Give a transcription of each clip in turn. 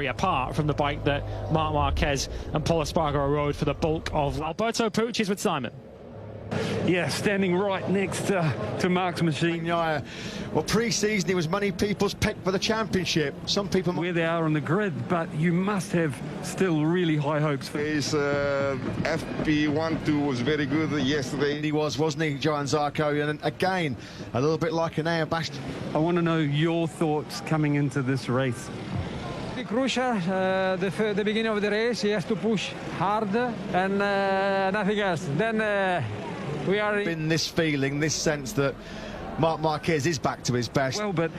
apart from the bike that Marc Marquez and Pol Espargaro rode for the bulk of. Alberto Pucci is with Simon. Yeah, standing right next to Marc's machine. Well, pre-season he was many people's pick for the championship. Some people where they are on the grid, but you must have still really high hopes for his FP1-2 was very good yesterday. He was, wasn't he, Johan Zarco? And again, a little bit like Enea Bastianini. I want to know your thoughts coming into this race. Crucial, the beginning of the race, he has to push hard and nothing else. Then we are in this feeling, this sense that Marc Marquez is back to his best. Well, but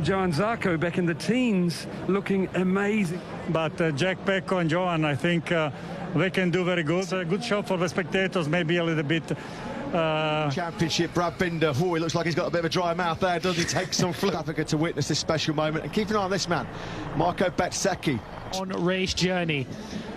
Johan Zarco back in the teens looking amazing. But Jack, Pecco and Johan, I think they can do very good. It's a good show for the spectators, maybe a little bit. Championship, Brad Binder. Oh, he looks like he's got a bit of a dry mouth there, doesn't he? Take some South Africa to witness this special moment. And keep an eye on this man, Marco Bezzecchi. On race journey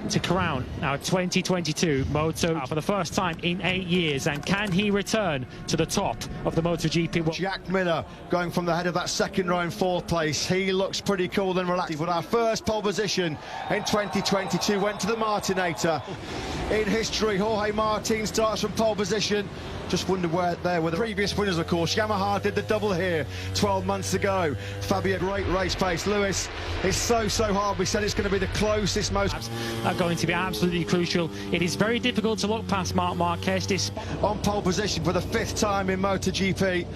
to crown our 2022 Moto for the first time in 8 years, and can he return to the top of the MotoGP? Jack Miller going from the head of that second row in fourth place. He looks pretty cool and relaxed. But our first pole position in 2022 went to the Martinator. In history, Jorge Martin starts from pole position. Just wonder where there were the previous winners, of course. Yamaha did the double here 12 months ago. Fabio, great race pace. Lewis is so hard. We said it's going to be the closest most. Are going to be absolutely crucial. It is very difficult to look past Marc Marquez. On pole position for the 5th time in MotoGP.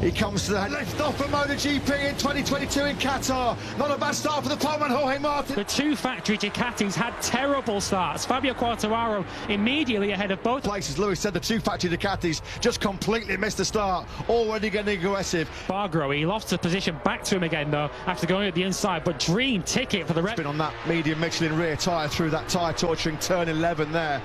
He comes to the lift off for MotoGP in 2022 in Qatar. Not a bad start for the poleman, Jorge Martin. The two factory Ducatis had terrible starts. Fabio Quartararo immediately ahead of both places. Lewis said the two factory Ducatis just completely missed the start. Already getting aggressive. Espargaro, he lost the position back to him again though after going at the inside, but dream ticket for the Red. Been on that medium Michelin rear tyre through that tyre torturing turn 11 there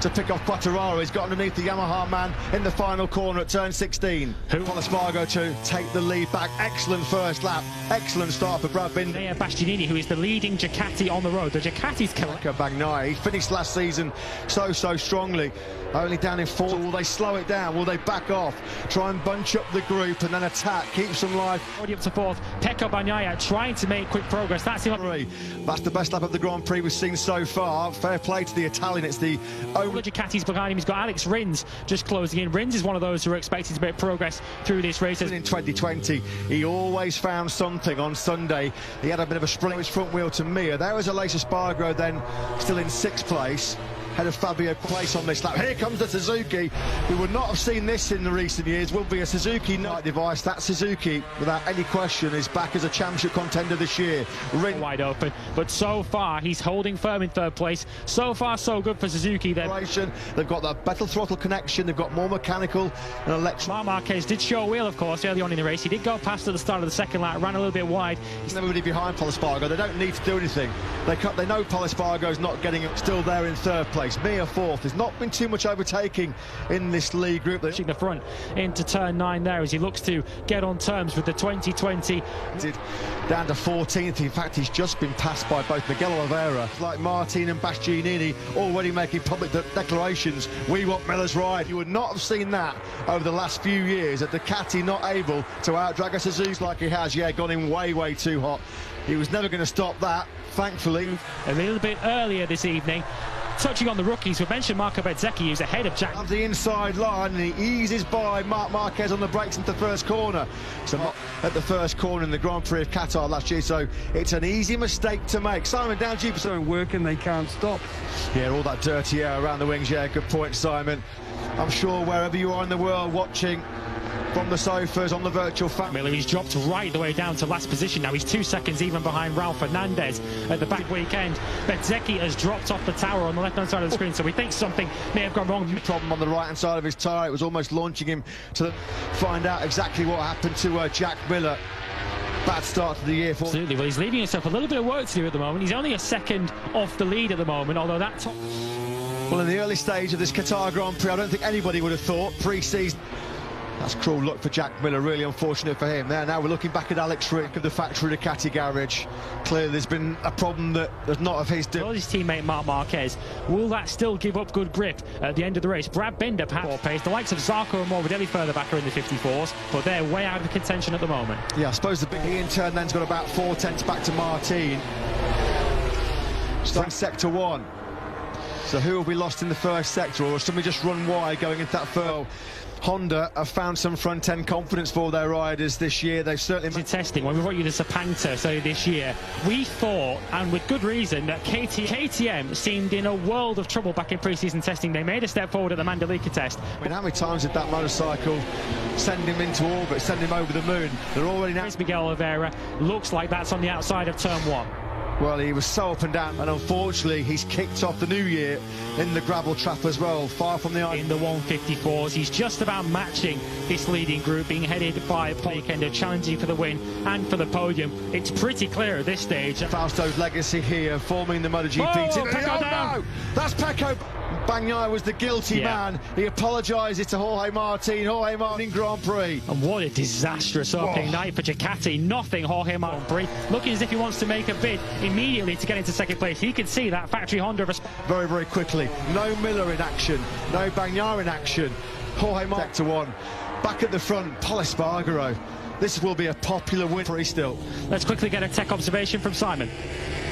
to pick off Quartararo. He's got underneath the Yamaha man in the final corner at turn 16. Pol Espargaro to take the lead back. Excellent first lap. Excellent start for Brad Binder. Enea Bastianini, who is the leading Ducati on the road. The Ducati's killer. Bagnai. He finished last season so strongly. Only down in 4th. Will they slow it down? Will they back off? Try and bunch up the group and then attack. Keeps them live. Already up to 4th. Pecco Bagnaia trying to make quick progress. That's him. That's the best lap of the Grand Prix we've seen so far. Fair play to the Italian. It's the only Ducatis behind him. He's got Alex Rins just closing in. Rins is one of those who are expected to make progress through this race. In 2020, he always found something. On Sunday, he had a bit of a sprint with his front wheel to Mir. There was Pol Espargaro then still in 6th place. Head of Fabio place on this lap. Here comes the Suzuki. We would not have seen this in the recent years. Will be a Suzuki night device. That Suzuki, without any question, is back as a championship contender this year. Ring wide open, but so far he's holding firm in 3rd place. So far, so good for Suzuki. Then they've got that metal throttle connection. They've got more mechanical and electric. Marc Marquez did show a wheel, of course, early on in the race. He did go past at the start of the 2nd lap, ran a little bit wide. He's nobody behind Pol Espargaro. They don't need to do anything. They know Pol Espargaro's not getting it. Still there in 3rd place. Mir 4th. There's not been too much overtaking in this lead group. Pushing the front into turn 9 there as he looks to get on terms with the 2020. Down to 14th. In fact, he's just been passed by both Miguel Oliveira, like Martin and Bastianini, already making public declarations. We want Miller's ride. You would not have seen that over the last few years. A Ducati not able to outdrag a Suzuki like he has. Yeah, gone in way too hot. He was never going to stop that, thankfully. A little bit earlier this evening. Touching on the rookies, we mentioned Marco Bezzecchi, who's ahead of Jack. Of the inside line, and he eases by Marc Marquez on the brakes into the 1st corner. So not at the 1st corner in the Grand Prix of Qatar last year, so it's an easy mistake to make. Simon, down to you. So working, they can't stop. Yeah, all that dirty air around the wings. Yeah, good point, Simon. I'm sure wherever you are in the world watching from the sofas on the virtual fan. Miller, he's dropped right the way down to last position now. He's 2 seconds even behind Raul Fernandez at the back weekend. Bezzecchi has dropped off the tower on the left-hand side of the screen, so we think something may have gone wrong. Problem on the right-hand side of his tyre. It was almost launching him to find out exactly what happened to Jack Miller. Bad start to the year for. Absolutely. Well, he's leaving himself a little bit of work to do at the moment. He's only a second off the lead at the moment, although that top. Well, in the early stage of this Qatar Grand Prix, I don't think anybody would have thought pre-season. That's cruel luck for Jack Miller, really unfortunate for him. Now we're looking back at Alex Rick of the factory Ducati garage. Clearly there's been a problem that there's not of his doing. Well, his teammate Marc Marquez, will that still give up good grip at the end of the race? Brad Binder perhaps more pace. The likes of Zarco and Morbidelli further back are in the 54s, but they're way out of contention at the moment. Yeah, I suppose the big he in turn then's got about 4 tenths back to Martin. Starting sector 1. So who will be lost in the first sector, or will somebody just run wide going into that third? Honda have found some front-end confidence for their riders this year. They've certainly in testing. When we brought you the Sampai so this year, we thought, and with good reason, that KTM seemed in a world of trouble back in pre-season testing. They made a step forward at the Mandalika test. I mean, how many times did that motorcycle send him into orbit, send him over the moon? They're already now. Miguel Oliveira looks like that's on the outside of turn 1. Well, he was so up and down, and unfortunately he's kicked off the new year in the gravel trap as well, far from the in the 154s. He's just about matching this leading group, being headed by Pol Espargaro, challenging for the win and for the podium. It's pretty clear at this stage. Fausto's legacy here, forming the MotoGP team. Pecco down. No, that's Pecco. Bagnaia was the guilty man. He apologises to Jorge Martin Grand Prix. And what a disastrous opening night for Ducati. Nothing Jorge Martin, looking as if he wants to make a bid immediately to get into second place. He can see that factory Honda very, very quickly. No Miller in action, no Bagnaia in action. Jorge Martin sector 1. Back at the front, Pol Espargaro. This will be a popular win for still. Let's quickly get a tech observation from Simon.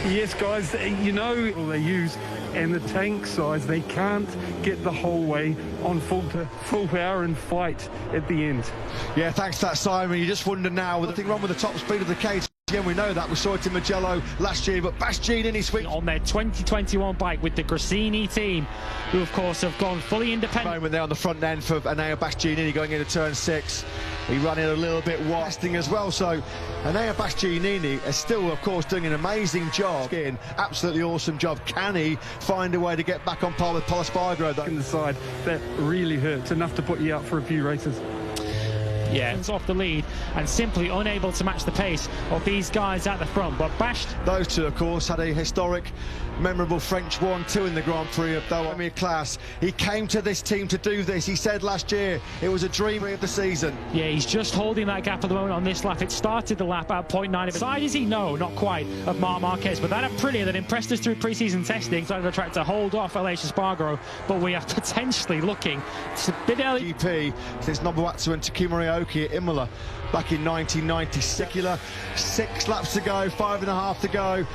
Yes, guys, you know they use, and the tank size, they can't get the whole way on full power and fight at the end. Yeah, thanks to that, Simon. You just wonder now, with the thing wrong with the top speed of the cage. Again, we know that. We saw it in Mugello last year, but Bastianini swing on their 2021 bike with the Gresini team, who of course have gone fully independent. Moment there on the front end for Enea Bastianini going into turn 6. He ran it a little bit wasting as well, so Enea Bastianini is still, of course, doing an amazing job. Absolutely awesome job. Can he find a way to get back on par with Pol Espargaro? On the side, that really hurts, enough to put you out for a few races. Yeah, it's off the lead and simply unable to match the pace of these guys at the front. But those two, of course, had a historic, memorable French 1-2 in the Grand Prix of Doha class. He came to this team to do this. He said last year it was a dream of the season. Yeah, he's just holding that gap at the moment on this lap. It started the lap at 0.9 of it. Side is he? No, not quite, of Marc Marquez. But that Aprilia that impressed us through pre-season testing side of the track to hold off Pol Espargaro. But we are potentially looking to bid early. GP since Nobuatsu and Takuma Ryoki at Imola back in 1996. 6 laps to go, 5.5 to go.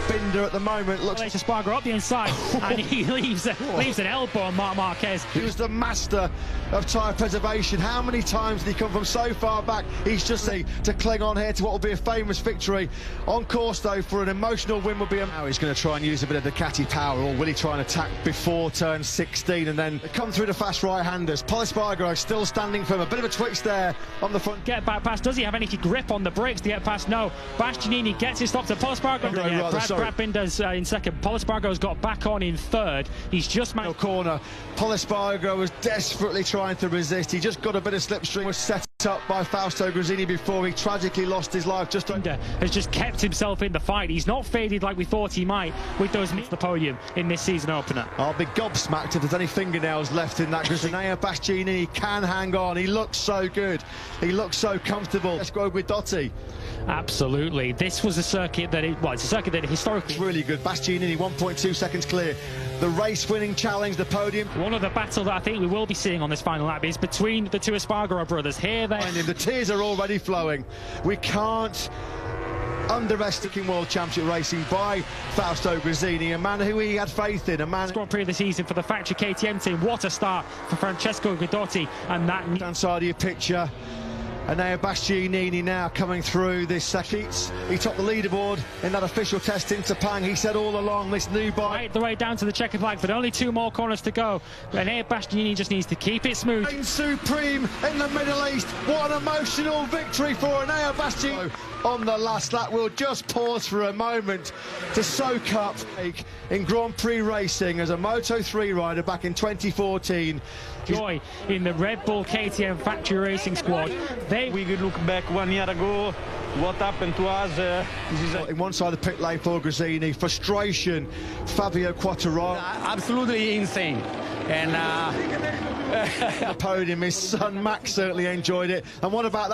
Binder at the moment looks. Espargaro up the inside, and he leaves an elbow on Marc Marquez. He was the master of tyre preservation. How many times did he come from so far back? He's just to cling on here to what will be a famous victory. On course though for an emotional win will be. Now he's going to try and use a bit of Ducati power, or will he try and attack before turn 16 and then come through the fast right-handers? Pol Espargaro still standing firm. A bit of a twitch there on the front. Get back past. Does he have any grip on the brakes to get past? No. Bastianini gets his stop to Pol Espargaro. Brad Binder's in second. Pol Espargaro's got back on in third. He's just managed. Corner. Pol Espargaro was desperately trying to resist. He just got a bit of slipstream. Was set up by Fausto Gresini before he tragically lost his life. Has just kept himself in the fight. He's not faded like we thought he might with those the podium in this season opener. I'll be gobsmacked if there's any fingernails left in that. Enea Bastianini can hang on. He looks so good. He looks so comfortable. Let's go with Dotti. Absolutely. This was a circuit that it's a circuit that historically really good. Bastianini 1.2 seconds clear. The race-winning challenge, the podium. One of the battles that I think we will be seeing on this final lap is between the two Espargaro brothers. Here the tears are already flowing. We can't underestimate World Championship racing by Fausto Gresini, a man who he had faith in, a man. Grand Prix of the season for the factory KTM team. What a start for Francesco Guidotti, and that inside of your picture. Enea Bastianini now coming through this second. He topped the leaderboard in that official test in Sepang. He said all along this new bike. Right the way down to the checkered flag, but only 2 more corners to go. Enea Bastianini just needs to keep it smooth. Supreme in the Middle East. What an emotional victory for Enea Bastianini. On the last lap, we'll just pause for a moment to soak up in Grand Prix racing as a Moto3 rider back in 2014. Joy in the Red Bull KTM factory racing squad. We could look back 1 year ago, what happened to us. This is in one side of the pit lane for Gresini, frustration, Fabio Quartararo. Absolutely insane. And the podium, his son Max certainly enjoyed it. And what about that?